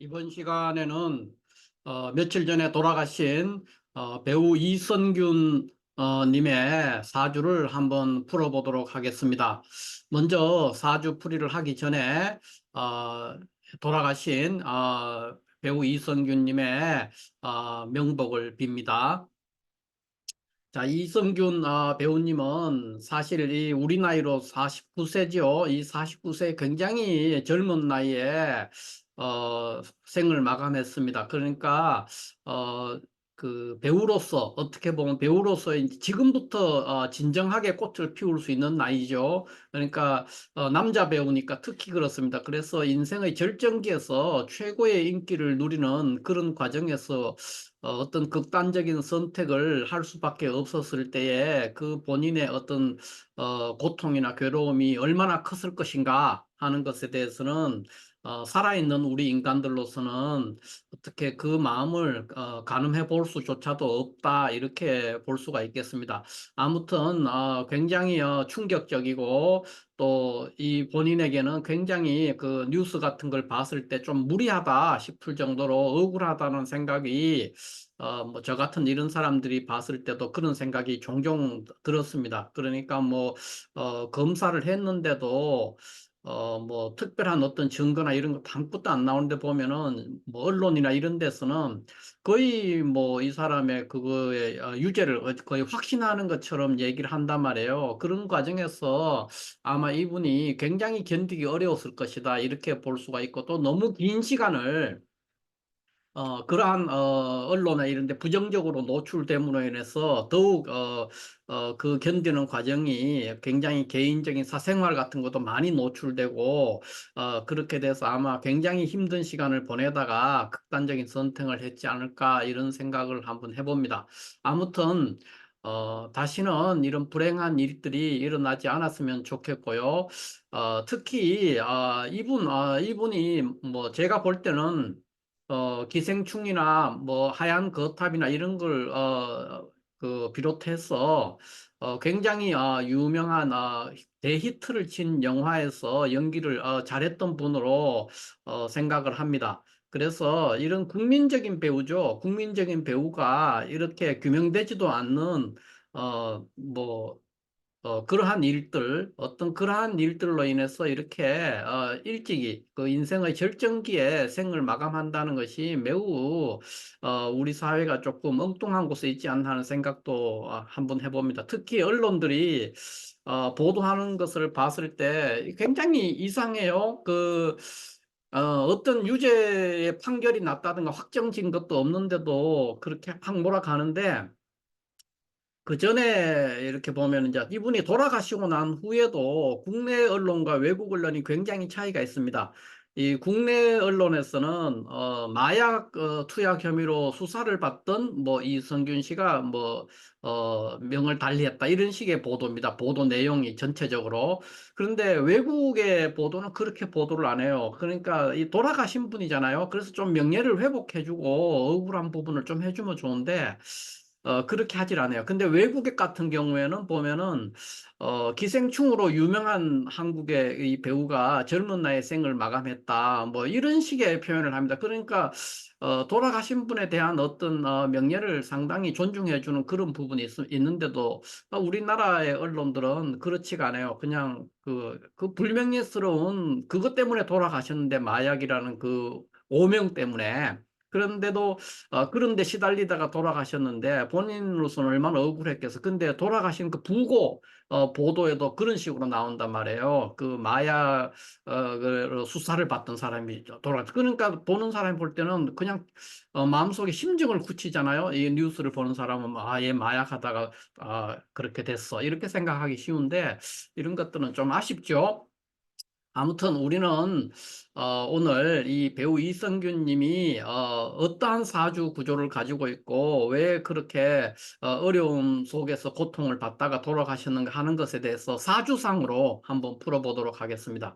이번 시간에는 며칠 전에 돌아가신 배우 이선균 님의 사주를 한번 풀어보도록 하겠습니다. 먼저 사주 풀이를 하기 전에 어, 돌아가신 배우 이선균 님의 명복을 빕니다. 자, 이성균 배우님은 사실 이 우리 나이로 49세죠. 이 49세 굉장히 젊은 나이에 생을 마감했습니다. 그러니까 어, 그 배우로서 어떻게 보면 배우로서 이제 지금부터 진정하게 꽃을 피울 수 있는 나이죠. 그러니까 남자 배우니까 특히 그렇습니다. 그래서 인생의 절정기에서 최고의 인기를 누리는 그런 과정에서 어떤 극단적인 선택을 할 수밖에 없었을 때에 그 본인의 어떤 고통이나 괴로움이 얼마나 컸을 것인가 하는 것에 대해서는 살아있는 우리 인간들로서는 어떻게 그 마음을 가늠해 볼 수조차도 없다 이렇게 볼 수가 있겠습니다. 아무튼 굉장히 충격적이고 또 이 본인에게는 굉장히 그 뉴스 같은 걸 봤을 때 좀 무리하다 싶을 정도로 억울하다는 생각이 뭐, 저 같은 이런 사람들이 봤을 때도 그런 생각이 종종 들었습니다. 그러니까 뭐, 검사를 했는데도, 뭐, 특별한 어떤 증거나 이런 거 아무것도 안 나오는데 보면은, 뭐, 언론이나 이런 데서는 거의 뭐, 이 사람의 그거의 유죄를 거의 확신하는 것처럼 얘기를 한단 말이에요. 그런 과정에서 아마 이분이 굉장히 견디기 어려웠을 것이다. 이렇게 볼 수가 있고, 또 너무 긴 시간을 그러한 언론에 이런 데 부정적으로 노출됨으로 인해서 더욱 그 견디는 과정이 굉장히 개인적인 사생활 같은 것도 많이 노출되고 그렇게 돼서 아마 굉장히 힘든 시간을 보내다가 극단적인 선택을 했지 않을까 이런 생각을 한번 해봅니다. 아무튼 다시는 이런 불행한 일들이 일어나지 않았으면 좋겠고요. 특히 이분이 뭐 제가 볼 때는 기생충이나 뭐 하얀 거탑이나 이런 걸 그 비롯해서 굉장히 유명한 대히트를 친 영화에서 연기를 잘했던 분으로 생각을 합니다. 그래서 이런 국민적인 배우죠. 국민적인 배우가 이렇게 규명되지도 않는 뭐 그러한 일들, 어떤 그러한 일들로 인해서 이렇게 일찍이 그 인생의 절정기에 생을 마감한다는 것이 매우 우리 사회가 조금 엉뚱한 곳에 있지 않나 하는 생각도 한번 해봅니다. 특히 언론들이 보도하는 것을 봤을 때 굉장히 이상해요. 어떤 유죄의 판결이 났다든가 확정진 것도 없는데도 그렇게 막 몰아가는데 그 전에 이렇게 보면 이제 이분이 돌아가시고 난 후에도 국내 언론과 외국 언론이 굉장히 차이가 있습니다. 이 국내 언론에서는 마약 투약 혐의로 수사를 받던 뭐 이성균 씨가 뭐 명을 달리했다 이런 식의 보도입니다. 보도 내용이 전체적으로. 그런데 외국의 보도는 그렇게 보도를 안 해요. 그러니까 이 돌아가신 분이잖아요. 그래서 좀 명예를 회복해주고 억울한 부분을 좀 해주면 좋은데 그렇게 하질 않아요. 근데 외국 같은 경우에는 보면은, 기생충으로 유명한 한국의 이 배우가 젊은 나이에 생을 마감했다. 뭐 이런 식의 표현을 합니다. 그러니까, 돌아가신 분에 대한 어떤 명예를 상당히 존중해주는 그런 부분이 있는데도 우리나라의 언론들은 그렇지가 않아요. 그냥 그 불명예스러운 그것 때문에 돌아가셨는데 마약이라는 그 오명 때문에 그런데도 그런데 시달리다가 돌아가셨는데 본인으로서는 얼마나 억울했겠어. 근데 돌아가신 그 부고 보도에도 그런 식으로 나온단 말이에요. 그 마약 그 수사를 받던 사람이 돌아갔. 그러니까 보는 사람이 볼 때는 그냥 마음속에 심증을 굳히잖아요. 이 뉴스를 보는 사람은 얘 마약하다가 그렇게 됐어. 이렇게 생각하기 쉬운데 이런 것들은 좀 아쉽죠. 아무튼 우리는 오늘 이 배우 이성균 님이 어떠한 사주 구조를 가지고 있고 왜 그렇게 어려움 속에서 고통을 받다가 돌아가셨는가 하는 것에 대해서 사주상으로 한번 풀어보도록 하겠습니다.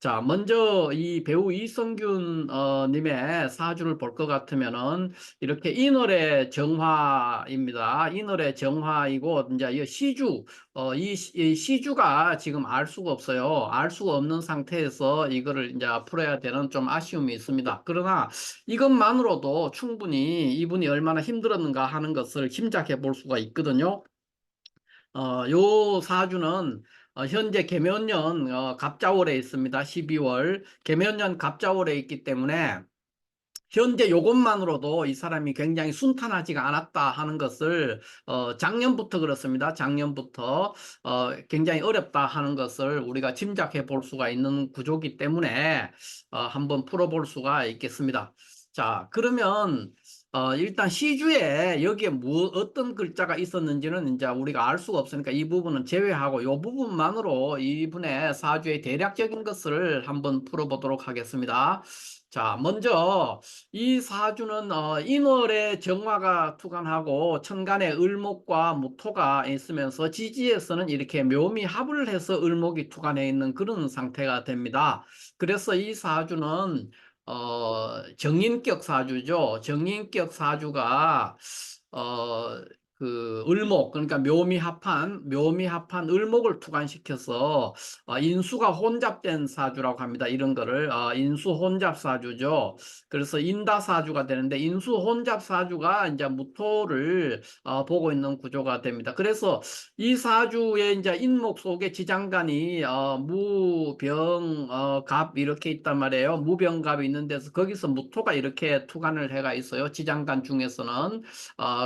자, 먼저 이 배우 이성균 님의 사주를 볼 것 같으면은 이렇게 인월의 정화입니다. 인월의 정화이고 이제 이 시주 이 시주가 지금 알 수가 없어요. 알 수가 없는 상태에서 이거를 이제 풀어야 되는 좀 아쉬움이 있습니다. 그러나 이것만으로도 충분히 이분이 얼마나 힘들었는가 하는 것을 짐작해 볼 수가 있거든요. 요 사주는 현재 계면년 갑자월에 있습니다. 12월 계면년 갑자월에 있기 때문에 현재 요것만으로도 이 사람이 굉장히 순탄하지가 않았다 하는 것을 작년부터 그렇습니다. 작년부터 굉장히 어렵다 하는 것을 우리가 짐작해 볼 수가 있는 구조이기 때문에 한번 풀어볼 수가 있겠습니다. 자, 그러면 일단 시주에 여기에 어떤 글자가 있었는지는 이제 우리가 알 수가 없으니까 이 부분은 제외하고 이 부분만으로 이분의 사주의 대략적인 것을 한번 풀어보도록 하겠습니다. 자, 먼저 이 사주는 인월에 정화가 투관하고 천간에 을목과 무토가 있으면서 지지에서는 이렇게 묘미 합을 해서 을목이 투관해 있는 그런 상태가 됩니다. 그래서 이 사주는 정인격 사주죠. 정인격 사주가 어, 그 을목 그러니까 묘미 합한 을목을 투관시켜서 인수가 혼잡된 사주라고 합니다. 이런 거를 인수 혼잡 사주죠. 그래서 인다 사주가 되는데 인수 혼잡 사주가 이제 무토를 보고 있는 구조가 됩니다. 그래서 이 사주의 이제 인목 속에 지장간이 무병 갑 이렇게 있단 말이에요. 무병갑이 있는 데서 거기서 무토가 이렇게 투관을 해가 있어요. 지장간 중에서는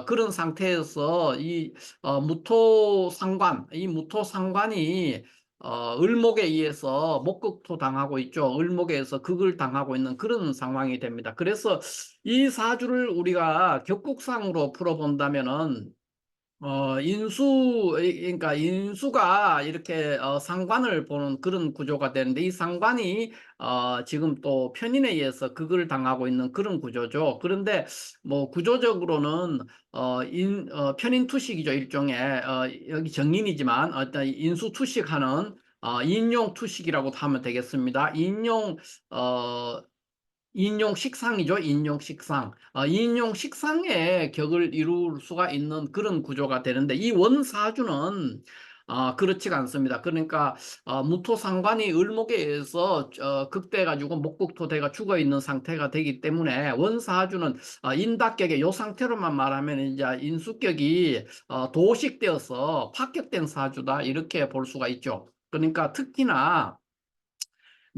그런 상태에서 이 무토상관이 을목에 의해서 목극토 당하고 있죠. 을목에 의해서 극을 당하고 있는 그런 상황이 됩니다. 그래서 이 사주를 우리가 격국상으로 풀어본다면은 그러니까 인수가 이렇게 상관을 보는 그런 구조가 되는데 이 상관이 지금 또 편인에 의해서 극을 당하고 있는 그런 구조죠. 그런데 뭐 구조적으로는 편인 투식이죠. 일종의 여기 정인이지만 어떤 인수 투식하는 인용 투식이라고 하면 되겠습니다. 어, 인용 식상이죠. 인용 식상. 인용 식상의 격을 이룰 수가 있는 그런 구조가 되는데 이 원사주는 그렇지가 않습니다. 그러니까 무토상관이 을목에 의해서 극대가지고 목극토대가 죽어 있는 상태가 되기 때문에 원사주는 인닥격의 요 상태로만 말하면 이제 인수격이 도식되어서 파격된 사주다 이렇게 볼 수가 있죠. 그러니까 특히나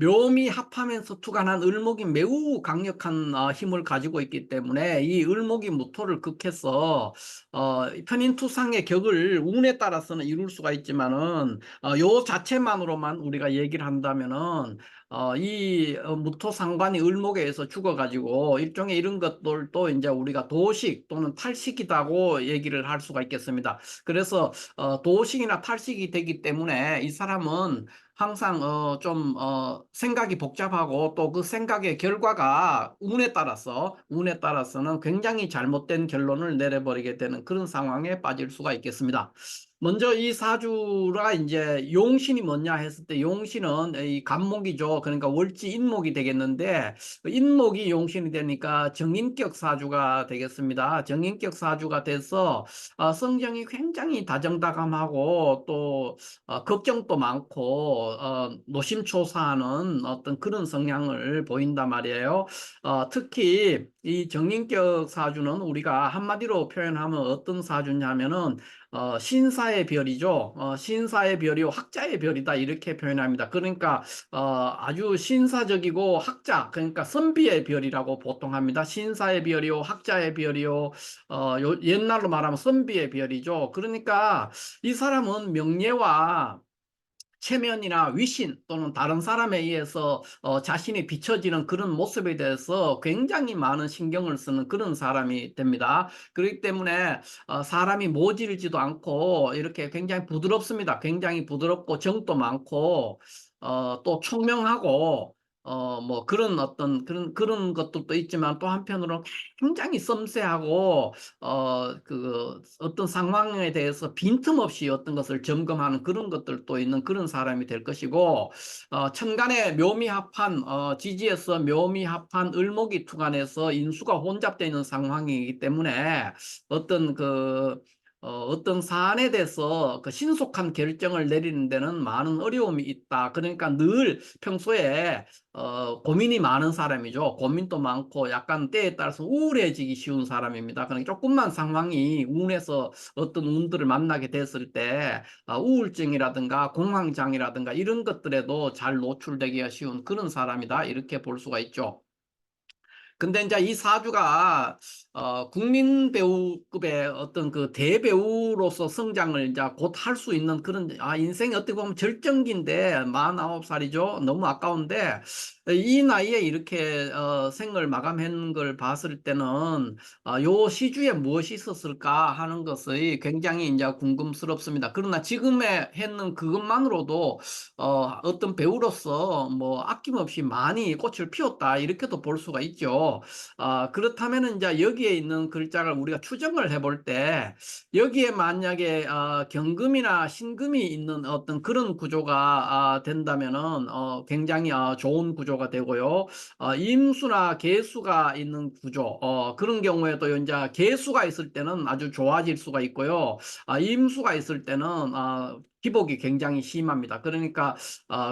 묘미 합하면서 투간한 을목이 매우 강력한 힘을 가지고 있기 때문에 이 을목이 무토를 극해서 편인투상의 격을 운에 따라서는 이룰 수가 있지만은 요 자체만으로만 우리가 얘기를 한다면은 이 무토 상관이 을목에 의해서 죽어가지고 일종의 이런 것들도 이제 우리가 도식 또는 탈식이라고 얘기를 할 수가 있겠습니다. 그래서 도식이나 탈식이 되기 때문에 이 사람은 항상 좀 생각이 복잡하고 또 그 생각의 결과가 운에 따라서는 굉장히 잘못된 결론을 내려버리게 되는 그런 상황에 빠질 수가 있겠습니다. 먼저 이 사주가 이제 용신이 뭐냐 했을 때 용신은 이 간목이죠. 그러니까 월지 인목이 되겠는데 인목이 용신이 되니까 정인격 사주가 되겠습니다. 정인격 사주가 돼서 성정이 굉장히 다정다감하고 또 걱정도 많고 노심초사하는 어떤 그런 성향을 보인단 말이에요. 특히 이 정인격 사주는 우리가 한마디로 표현하면 어떤 사주냐면은 신사의 별이죠. 신사의 별이요 학자의 별이다 이렇게 표현합니다. 그러니까 아주 신사적이고 학자 그러니까 선비의 별이라고 보통 합니다. 신사의 별이요 학자의 별이요 옛날로 말하면 선비의 별이죠. 그러니까 이 사람은 명예와 체면이나 위신 또는 다른 사람에 의해서 자신이 비춰지는 그런 모습에 대해서 굉장히 많은 신경을 쓰는 그런 사람이 됩니다. 그렇기 때문에 사람이 모질지도 않고 이렇게 굉장히 부드럽습니다. 굉장히 부드럽고 정도 많고 또 총명하고 뭐 그런 그런 것들도 있지만 또 한편으로는 굉장히 섬세하고 어떤 상황에 대해서 빈틈없이 어떤 것을 점검하는 그런 것들도 있는 그런 사람이 될 것이고, 천간에 묘미합한, 지지에서 묘미합한 을목이 투간해서 인수가 혼잡되어 있는 상황이기 때문에 어떤 어떤 사안에 대해서 그 신속한 결정을 내리는 데는 많은 어려움이 있다. 그러니까 늘 평소에 고민이 많은 사람이죠. 고민도 많고 약간 때에 따라서 우울해지기 쉬운 사람입니다. 그러니까 조금만 상황이 운에서 어떤 운들을 만나게 됐을 때 우울증이라든가 공황장애라든가 이런 것들에도 잘 노출되기가 쉬운 그런 사람이다. 이렇게 볼 수가 있죠. 근데 이제 이 사주가 국민 배우급의 어떤 그 대배우로서 성장을 이제 곧 할 수 있는 그런 인생이 어떻게 보면 절정기인데 49살이죠. 너무 아까운데 이 나이에 이렇게 생을 마감한 걸 봤을 때는 요 시주에 무엇이 있었을까 하는 것이 굉장히 이제 궁금스럽습니다. 그러나 지금의 했는 그것만으로도 어떤 배우로서 뭐 아낌없이 많이 꽃을 피웠다 이렇게도 볼 수가 있죠. 그렇다면 이제 여기에 있는 글자를 우리가 추정을 해볼 때 여기에 만약에 경금이나 신금이 있는 어떤 그런 구조가 된다면은 굉장히 좋은 구조가 되고요. 임수나 계수가 있는 구조, 그런 경우에도 이제 계수가 있을 때는 아주 좋아질 수가 있고요. 임수가 있을 때는 기복이 굉장히 심합니다. 그러니까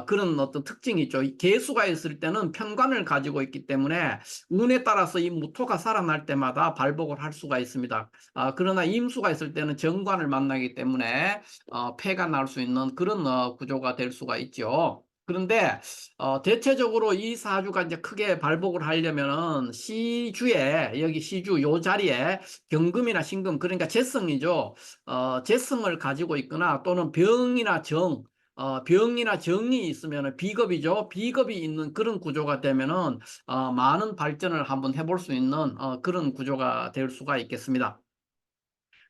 그런 어떤 특징이 있죠. 계수가 있을 때는 편관을 가지고 있기 때문에 운에 따라서 이 무토가 살아날 때마다 발복을 할 수가 있습니다. 그러나 임수가 있을 때는 정관을 만나기 때문에 폐가 날 수 있는 그런 구조가 될 수가 있죠. 그런데 대체적으로 이 사주가 이제 크게 발복을 하려면은 시주에 여기 시주 요 자리에 경금이나 신금 그러니까 재성이죠. 재성을 가지고 있거나 또는 병이나 정이 있으면 비겁이죠. 비겁이 있는 그런 구조가 되면은 많은 발전을 한번 해볼 수 있는 그런 구조가 될 수가 있겠습니다.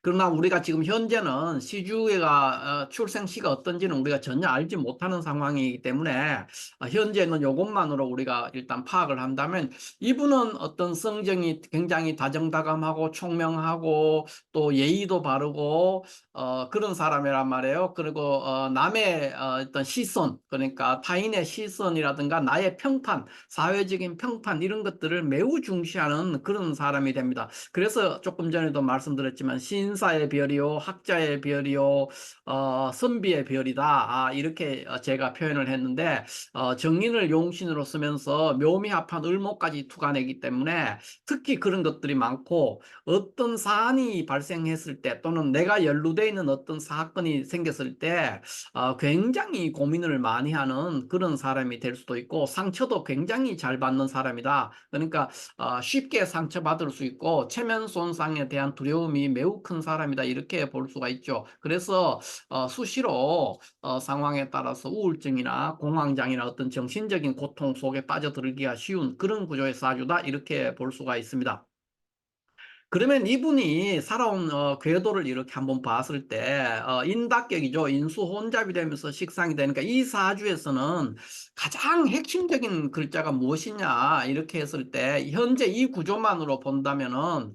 그러나 우리가 지금 현재는 시주가 출생시가 어떤지는 우리가 전혀 알지 못하는 상황이기 때문에 현재는 이것만으로 우리가 일단 파악을 한다면 이분은 어떤 성정이 굉장히 다정다감하고 총명하고 또 예의도 바르고 그런 사람이란 말이에요. 그리고 남의 어떤 시선 그러니까 타인의 시선이라든가 나의 평판 사회적인 평판 이런 것들을 매우 중시하는 그런 사람이 됩니다. 그래서 조금 전에도 말씀드렸지만 신사의 별이요, 학자의 별이요, 선비의 별이다. 이렇게 제가 표현을 했는데 정인을 용신으로 쓰면서 묘미합한 을목까지 투가내기 때문에 특히 그런 것들이 많고 어떤 사안이 발생했을 때 또는 내가 연루되어 있는 어떤 사건이 생겼을 때 굉장히 고민을 많이 하는 그런 사람이 될 수도 있고 상처도 굉장히 잘 받는 사람이다. 그러니까 쉽게 상처받을 수 있고 체면 손상에 대한 두려움이 매우 큰 사람이다 이렇게 볼 수가 있죠. 그래서 수시로 상황에 따라서 우울증이나 공황장애나 어떤 정신적인 고통 속에 빠져들기가 쉬운 그런 구조의 사주다 이렇게 볼 수가 있습니다. 그러면 이분이 살아온 궤도를 이렇게 한번 봤을 때 인닥격이죠. 인수혼잡이 되면서 식상이 되니까 이 사주에서는 가장 핵심적인 글자가 무엇이냐 이렇게 했을 때 현재 이 구조만으로 본다면은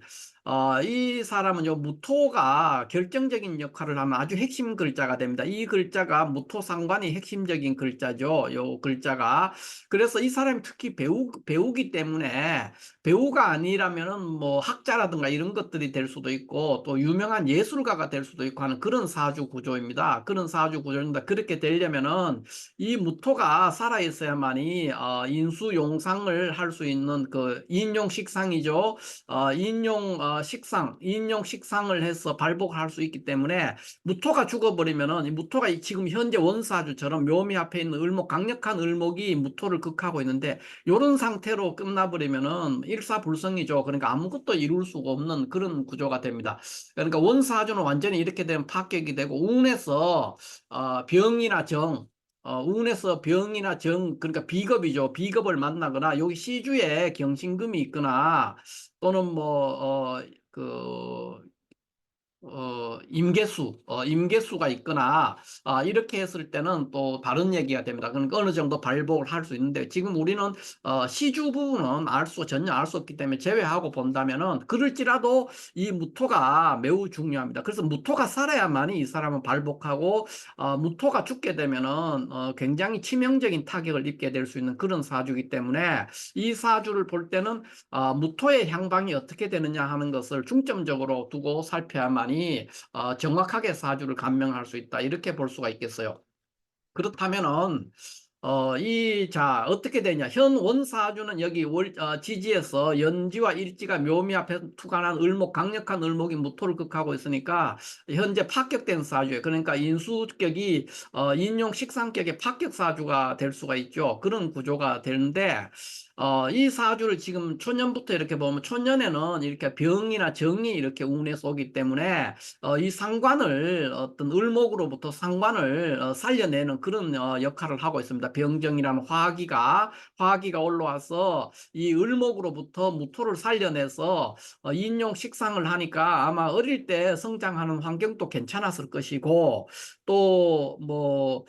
이 사람은 요 무토가 결정적인 역할을 하는 아주 핵심 글자가 됩니다. 이 글자가 무토상관이 핵심적인 글자죠. 요 글자가 그래서 이 사람이 특히 배우기 때문에 배우가 아니라면은 뭐 학자라든가 이런 것들이 될 수도 있고 또 유명한 예술가가 될 수도 있고 하는 그런 사주 구조입니다. 그런 사주 구조입니다. 그렇게 되려면은 이 무토가 살아 있어야만이 인수용상을 할 수 있는 그 인용식상이죠. 인용식상을 해서 발복을 할 수 있기 때문에 무토가 죽어버리면은 이 무토가 지금 현재 원사주처럼 묘미 앞에 있는 을목 강력한 을목이 무토를 극하고 있는데 이런 상태로 끝나버리면은 일사불성이죠. 그러니까 아무것도 이룰 수가 없는 그런 구조가 됩니다. 그러니까 원사주는 완전히 이렇게 되면 파격이 되고 운에서 병이나 정 운에서 병이나 정 그러니까 비겁이죠. 비겁을 만나거나 여기 시주에 경신금이 있거나 또는 뭐 임계수가 있거나, 이렇게 했을 때는 또 다른 얘기가 됩니다. 그러니까 어느 정도 발복을 할 수 있는데, 지금 우리는, 시주 부분은 전혀 알 수 없기 때문에 제외하고 본다면은, 그럴지라도 이 무토가 매우 중요합니다. 그래서 무토가 살아야만이 이 사람은 발복하고, 무토가 죽게 되면은, 굉장히 치명적인 타격을 입게 될 수 있는 그런 사주이기 때문에, 이 사주를 볼 때는 무토의 향방이 어떻게 되느냐 하는 것을 중점적으로 두고 살펴야만이 정확하게 사주를 감명할 수 있다. 이렇게 볼 수가 있겠어요. 그렇다면은 자, 어떻게 되냐. 현 원사주는 여기 지지에서 연지와 일지가 묘미 앞에 투관한 을목, 강력한 을목이 무토를 극하고 있으니까 현재 파격된 사주예요. 그러니까 인수격이 인용 식상격의 파격 사주가 될 수가 있죠. 그런 구조가 되는데, 이 사주를 지금 초년부터 이렇게 보면 초년에는 이렇게 병이나 정이 이렇게 운에서 오기 때문에 이 상관을 어떤 을목으로부터 상관을 살려내는 그런 역할을 하고 있습니다. 병정이라는 화기가 올라와서 이 을목으로부터 무토를 살려내서 인용 식상을 하니까 아마 어릴 때 성장하는 환경도 괜찮았을 것이고 또 뭐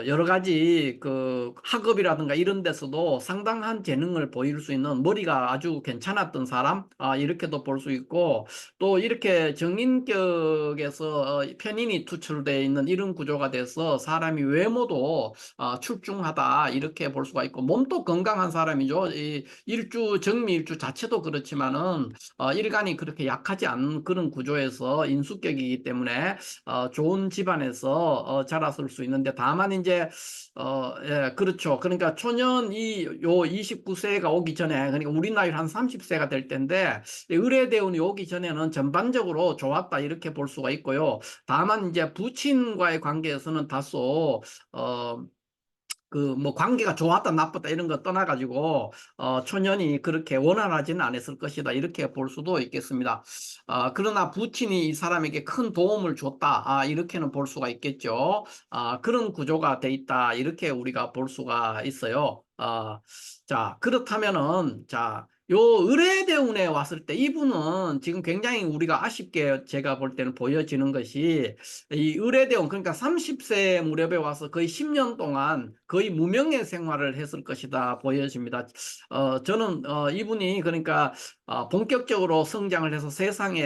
여러 가지 그 학업이라든가 이런 데서도 상당한 재능을 보일 수 있는 머리가 아주 괜찮았던 사람, 이렇게도 볼 수 있고, 또 이렇게 정인격에서 편인이 투출되어 있는 이런 구조가 돼서 사람이 외모도 출중하다 이렇게 볼 수가 있고, 몸도 건강한 사람이죠. 이 정미일주 자체도 그렇지만은 일간이 그렇게 약하지 않은 그런 구조에서 인수격이기 때문에 좋은 집안에서 자랐을 수 있는데, 다만 이제 예, 그렇죠. 그러니까 초년 요 29세가 오기 전에, 그러니까 우리 나이로 한 30세가 될 때인데, 의뢰대운이 오기 전에는 전반적으로 좋았다 이렇게 볼 수가 있고요. 다만 이제 부친과의 관계에서는 다소 그 뭐 관계가 좋았다 나쁘다 이런 거 떠나가지고 초년이 그렇게 원활하지는 않았을 것이다 이렇게 볼 수도 있겠습니다. 그러나 부친이 이 사람에게 큰 도움을 줬다, 이렇게는 볼 수가 있겠죠. 그런 구조가 돼 있다 이렇게 우리가 볼 수가 있어요. 자, 그렇다면은 자, 요 의뢰대운에 왔을 때 이분은 지금 굉장히 우리가 아쉽게 제가 볼 때는 보여지는 것이, 이 의뢰대원, 그러니까 30세 무렵에 와서 거의 10년 동안 거의 무명의 생활을 했을 것이다 보여집니다. 저는 이분이 그러니까 본격적으로 성장을 해서 세상에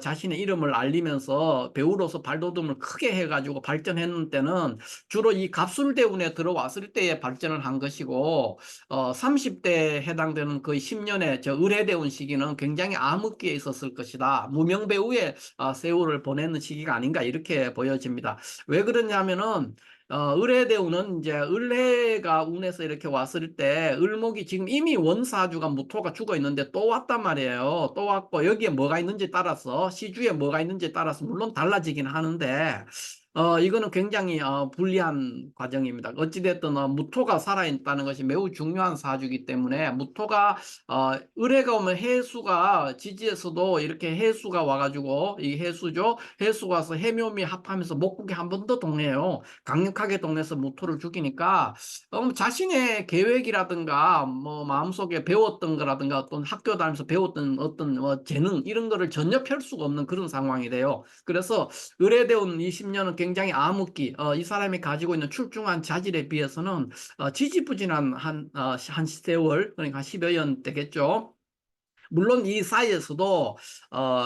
자신의 이름을 알리면서 배우로서 발돋움을 크게 해가지고 발전했는 때는 주로 이 갑술대운에 들어왔을 때에 발전을 한 것이고, 30대에 해당되는 거의 10년의 저 의뢰대운 시기는 굉장히 암흑기에 있었을 것이다. 무명배우의 세월을 보내는 시기가 아닌가 이렇게 보여집니다. 왜 그러냐면은 을해대운은 이제 을해가 운에서 이렇게 왔을 때 을목이 지금 이미 원사주가 무토가 죽어 있는데 또 왔단 말이에요. 또 왔고 여기에 뭐가 있는지 따라서 시주에 뭐가 있는지 따라서 물론 달라지긴 하는데 이거는 굉장히 불리한 과정입니다. 어찌됐든 무토가 살아있다는 것이 매우 중요한 사주이기 때문에 무토가 을해가 오면 해수가 지지에서도 이렇게 해수가 와가지고 이 해수죠. 해수가 와서 해묘미 합하면서 목국이 한 번 더 동해요. 강력하게 동해서 무토를 죽이니까 자신의 계획이라든가 뭐 마음속에 배웠던 거라든가 어떤 학교 다니면서 배웠던 어떤 재능 이런 거를 전혀 펼 수가 없는 그런 상황이 돼요. 그래서 의뢰대운 20년은 굉장히 암흑기, 이 사람이 가지고 있는 출중한 자질에 비해서는 지지부진한 한 세월, 그러니까 한 10여 년 되겠죠. 물론 이 사이에서도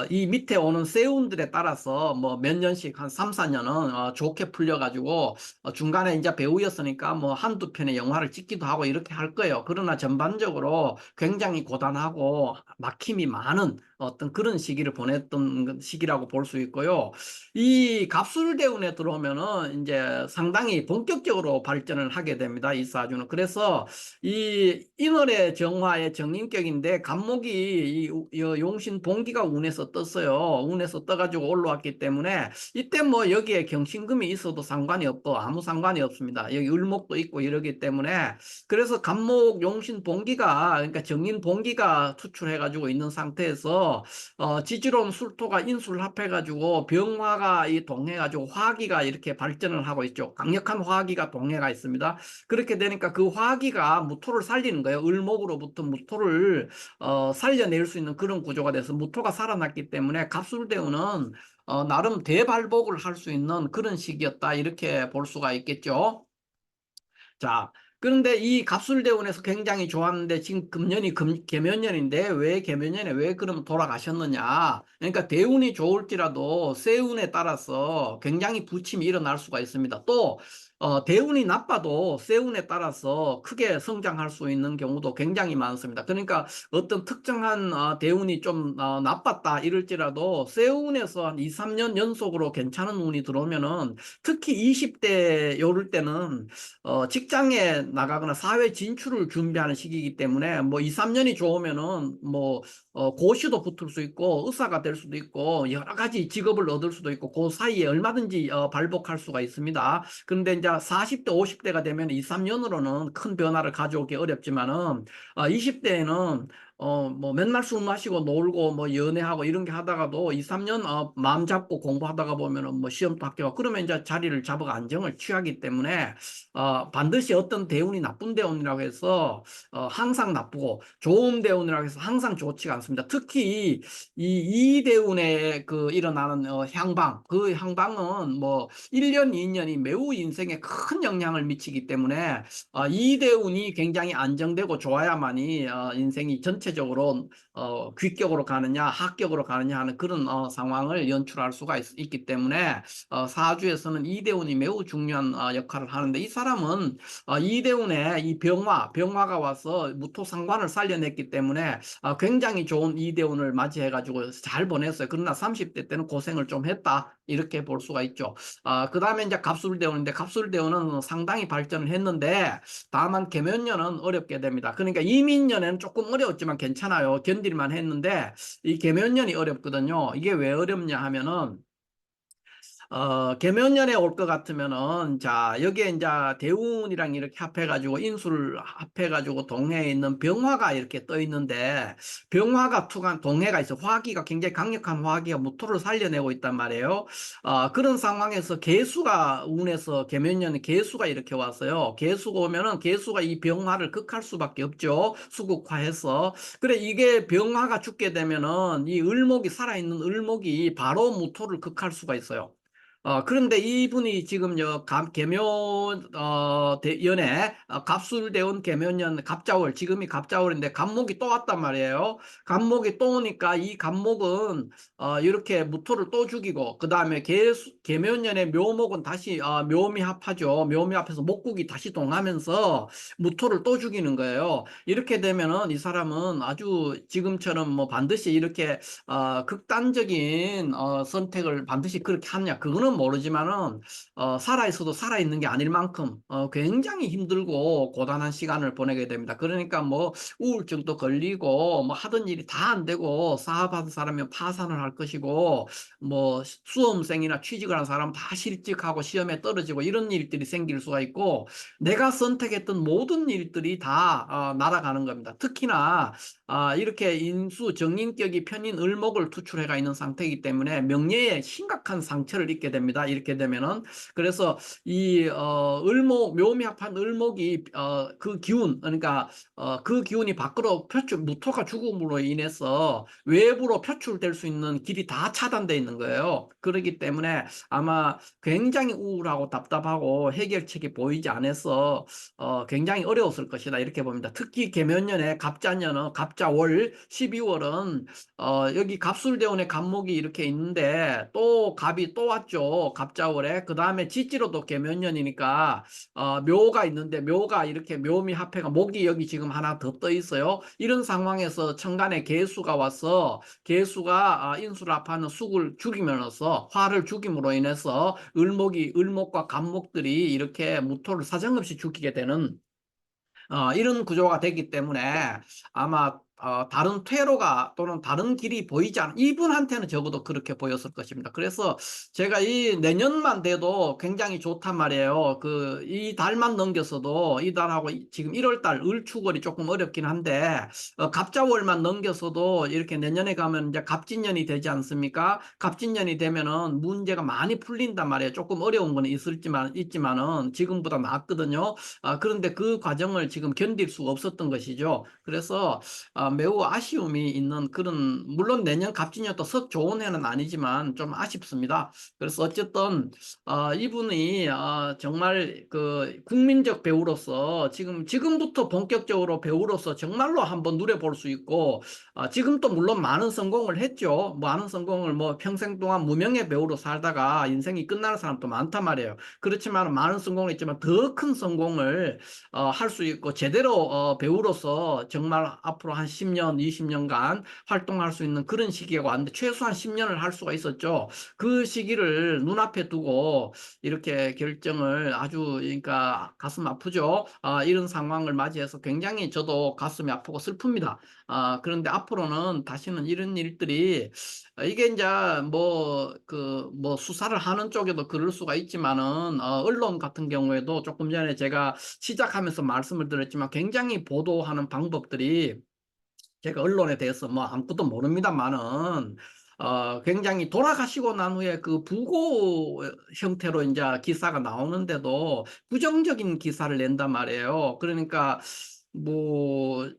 이 밑에 오는 세운들에 따라서 뭐 몇 년씩 한 3, 4년은 좋게 풀려가지고 중간에 이제 배우였으니까 뭐 한두 편의 영화를 찍기도 하고 이렇게 할 거예요. 그러나 전반적으로 굉장히 고단하고 막힘이 많은 어떤 그런 시기를 보냈던 시기라고 볼 수 있고요. 이 갑술대운에 들어오면은 이제 상당히 본격적으로 발전을 하게 됩니다. 이 사주는. 그래서 이 인월의 정화의 정인격인데 간목이 용신 봉기가 운에서 떴어요. 운에서 떠가지고 올라왔기 때문에 이때 뭐 여기에 경신금이 있어도 상관이 없고 아무 상관이 없습니다. 여기 을목도 있고 이러기 때문에 그래서 간목 용신 봉기가 그러니까 정인 봉기가 투출해가지고 있는 상태에서 지지로운 술토가 인수를 합해가지고 병화가 이 동해가지고 화기가 이렇게 발전을 하고 있죠. 강력한 화기가 동해가 있습니다. 그렇게 되니까 그 화기가 무토를 살리는 거예요. 을목으로부터 무토를 살려 살려낼 수 있는 그런 구조가 돼서 무토가 살아났기 때문에 갑술대운은 나름 대발복을 할 수 있는 그런 시기였다 이렇게 볼 수가 있겠죠. 자, 그런데 이 갑술대운에서 굉장히 좋았는데 지금 금년이 개면년인데 왜 개면년에 왜 그러면 돌아가셨느냐? 그러니까 대운이 좋을지라도 세운에 따라서 굉장히 부침이 일어날 수가 있습니다. 또 대운이 나빠도 세운에 따라서 크게 성장할 수 있는 경우도 굉장히 많습니다. 그러니까 어떤 특정한 대운이 좀 나빴다 이럴지라도 세운에서 한 2, 3년 연속으로 괜찮은 운이 들어오면은 특히 20대 요럴 때는 직장에 나가거나 사회 진출을 준비하는 시기이기 때문에 뭐 2, 3년이 좋으면은 뭐 고시도 붙을 수 있고 의사가 될 수도 있고 여러 가지 직업을 얻을 수도 있고 그 사이에 얼마든지 발복할 수가 있습니다. 그런데 이제 40대, 50대가 되면 2, 3년으로는 큰 변화를 가져오기 어렵지만은 20대에는 뭐 맨날 술 마시고 놀고 뭐 연애하고 이런 게 하다가도 2, 3년 마음 잡고 공부하다가 보면은 뭐 시험도 합격하고 그러면 이제 자리를 잡아 안정을 취하기 때문에 반드시 어떤 대운이 나쁜 대운이라고 해서 항상 나쁘고 좋은 대운이라고 해서 항상 좋지가 않습니다. 특히 이 이대운에 그 일어나는 향방, 그 향방은 뭐 1년, 2년이 매우 인생에 큰 영향을 미치기 때문에 이대운이 굉장히 안정되고 좋아야만이 인생이 전체적으로 귀격으로 가느냐 합격으로 가느냐 하는 그런 상황을 연출할 수가 있기 때문에 사주에서는 이대운이 매우 중요한 역할을 하는데 이 사람은 이대운에 이 병화가 와서 무토상관을 살려냈기 때문에 굉장히 좋은 이대운을 맞이해 가지고 잘 보냈어요. 그러나 30대 때는 고생을 좀 했다 이렇게 볼 수가 있죠. 그 다음에 이제 갑술대운인데 갑술대운은 상당히 발전을 했는데 다만 개면년은 어렵게 됩니다. 그러니까 이민년에는 조금 어려웠지만 괜찮아요. 견딜만 했는데 이 개면년이 어렵거든요. 이게 왜 어렵냐 하면은 개면년에 올 것 같으면은, 자, 여기에 이제 대운이랑 이렇게 합해가지고, 인수를 합해가지고 동해에 있는 병화가 이렇게 떠 있는데, 병화가 투간 동해가 있어. 화기가 굉장히 강력한 화기가 무토를 살려내고 있단 말이에요. 그런 상황에서 개수가, 운에서 개면년에 개수가 이렇게 왔어요. 개수가 오면은 개수가 이 병화를 극할 수밖에 없죠. 수국화해서. 그래, 이게 병화가 죽게 되면은 이 을목이, 살아있는 을목이 바로 무토를 극할 수가 있어요. 그런데 이분이 지금 계묘 연에 갑술대운 계묘년 갑자월 지금이 갑자월인데 갑목이 또 왔단 말이에요. 갑목이 또 오니까 이 갑목은 이렇게 무토를 또 죽이고 그 다음에 계묘년의 묘목은 다시 묘미합하죠. 묘미합해서 목국이 다시 동하면서 무토를 또 죽이는 거예요. 이렇게 되면은 이 사람은 아주 지금처럼 뭐 반드시 이렇게 극단적인 선택을 반드시 그렇게 하느냐 그거는 모르지만은 살아있어도 살아있는 게 아닐 만큼 굉장히 힘들고 고단한 시간을 보내게 됩니다. 그러니까 뭐 우울증도 걸리고 뭐 하던 일이 다 안 되고 사업하는 사람이면 파산을 할 것이고 뭐 수험생이나 취직을 한 사람 다 실직하고 시험에 떨어지고 이런 일들이 생길 수가 있고 내가 선택했던 모든 일들이 다 날아가는 겁니다. 특히나 이렇게 인수 정인격이 편인 을목을 투출해가 있는 상태이기 때문에 명예에 심각한 상처를 입게 됩니다. 이렇게 되면은 그래서 이 을목 묘미합한 을목이 그 기운 그러니까 그 기운이 밖으로 무토가 죽음으로 인해서 외부로 표출될 수 있는 길이 다 차단되어 있는 거예요. 그렇기 때문에 아마 굉장히 우울하고 답답하고 해결책이 보이지 않아서 굉장히 어려웠을 것이다 이렇게 봅니다. 특히 개면년에 갑자년은 갑자월 12월은 여기 갑술대운의 갑목이 이렇게 있는데 또 갑이 또 왔죠. 갑자월에 그 다음에 지지로도 개면년이니까 묘가 있는데 묘가 이렇게 묘미 합해가 목이 여기 지금 하나 더 떠 있어요. 이런 상황에서 천간에 개수가 와서 개수가 인수를 합하는 숙을 죽이면서 화를 죽임으로 인해서 을목과 갑목들이 이렇게 무토를 사정없이 죽이게 되는 이런 구조가 되기 때문에 아마 다른 퇴로가 또는 다른 길이 보이지 않은 이분한테는 적어도 그렇게 보였을 것입니다. 그래서 제가 이 내년만 돼도 굉장히 좋단 말이에요. 그 이 달만 넘겨서도 이 달하고 지금 1월 달 을축월이 조금 어렵긴 한데 갑자월만 넘겨서도 이렇게 내년에 가면 이제 갑진년이 되지 않습니까? 갑진년이 되면은 문제가 많이 풀린단 말이에요. 조금 어려운 건 있지만은 지금보다 낫거든요. 그런데 그 과정을 지금 견딜 수가 없었던 것이죠. 그래서 매우 아쉬움이 있는 그런, 물론 내년 갑진년도 썩 좋은 해는 아니지만 좀 아쉽습니다. 그래서 어쨌든 이분이 정말 그 국민적 배우로서 지금부터 본격적으로 배우로서 정말로 한번 누려볼 수 있고, 지금도 물론 많은 성공을 했죠. 많은 성공을 뭐 평생 동안 무명의 배우로 살다가 인생이 끝나는 사람도 많단 말이에요. 그렇지만 많은 성공을 했지만 더 큰 성공을 할 수 있고, 제대로 배우로서 정말 앞으로 한 10년, 20년간 활동할 수 있는 그런 시기가 왔는데, 최소한 10년을 할 수가 있었죠. 그 시기를 눈앞에 두고 이렇게 결정을 아주, 그러니까 가슴 아프죠. 이런 상황을 맞이해서 굉장히 저도 가슴이 아프고 슬픕니다. 그런데 앞으로는 다시는 이런 일들이, 이게 이제 뭐 수사를 하는 쪽에도 그럴 수가 있지만은, 언론 같은 경우에도 조금 전에 제가 시작하면서 말씀을 드렸지만 굉장히 보도하는 방법들이, 제가 언론에 대해서 뭐 아무것도 모릅니다만은 굉장히 돌아가시고 난 후에 그 부고 형태로 이제 기사가 나오는데도 부정적인 기사를 낸단 말이에요. 그러니까 뭐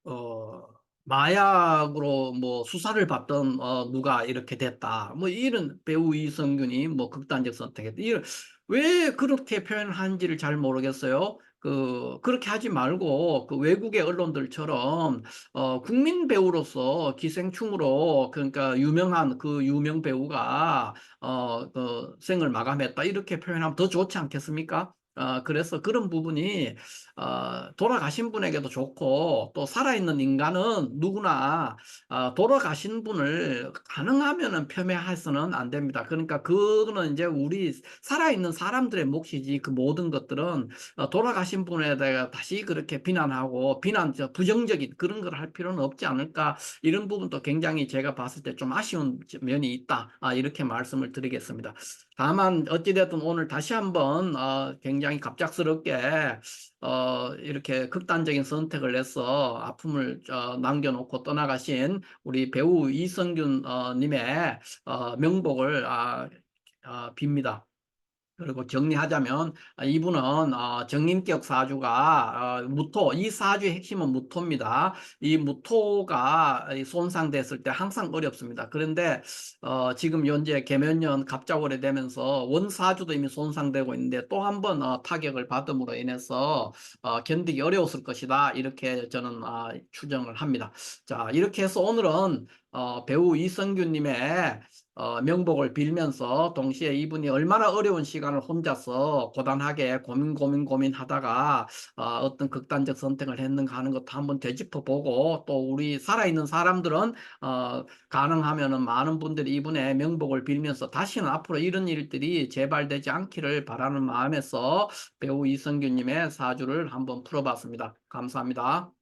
어, 마약으로 뭐 수사를 받던 누가 이렇게 됐다. 뭐 이런, 배우 이성균이 뭐 극단적 선택했다. 이런, 왜 그렇게 표현하는지를 잘 모르겠어요. 그렇게 하지 말고 그 외국의 언론들처럼 국민 배우로서 기생충으로, 그러니까 유명한 그 유명 배우가 그 생을 마감했다 이렇게 표현하면 더 좋지 않겠습니까? 그래서 그런 부분이 돌아가신 분에게도 좋고, 또 살아있는 인간은 누구나 돌아가신 분을 가능하면은 폄훼해서는 안 됩니다. 그러니까 그거는 이제 우리 살아있는 사람들의 몫이지, 그 모든 것들은 돌아가신 분에 대해 다시 그렇게 비난하고 부정적인 그런 걸 할 필요는 없지 않을까, 이런 부분도 굉장히 제가 봤을 때 좀 아쉬운 면이 있다, 이렇게 말씀을 드리겠습니다. 다만 어찌됐든 오늘 다시 한번 굉장히 갑작스럽게 이렇게 극단적인 선택을 해서 아픔을 남겨놓고 떠나가신 우리 배우 이성균 님의 명복을 빕니다. 그리고 정리하자면, 이분은 정인격 사주가 무토, 이 사주의 핵심은 무토입니다. 이 무토가 손상됐을 때 항상 어렵습니다. 그런데 지금 현재 개면년 갑자월에 되면서 원사주도 이미 손상되고 있는데 또 한 번 타격을 받음으로 인해서 견디기 어려웠을 것이다, 이렇게 저는 추정을 합니다. 자, 이렇게 해서 오늘은 배우 이성균님의 명복을 빌면서, 동시에 이분이 얼마나 어려운 시간을 혼자서 고단하게 고민하다가 어떤 극단적 선택을 했는가 하는 것도 한번 되짚어 보고, 또 우리 살아있는 사람들은 가능하면은 많은 분들이 이분의 명복을 빌면서 다시는 앞으로 이런 일들이 재발되지 않기를 바라는 마음에서 배우 이성균님의 사주를 한번 풀어봤습니다. 감사합니다.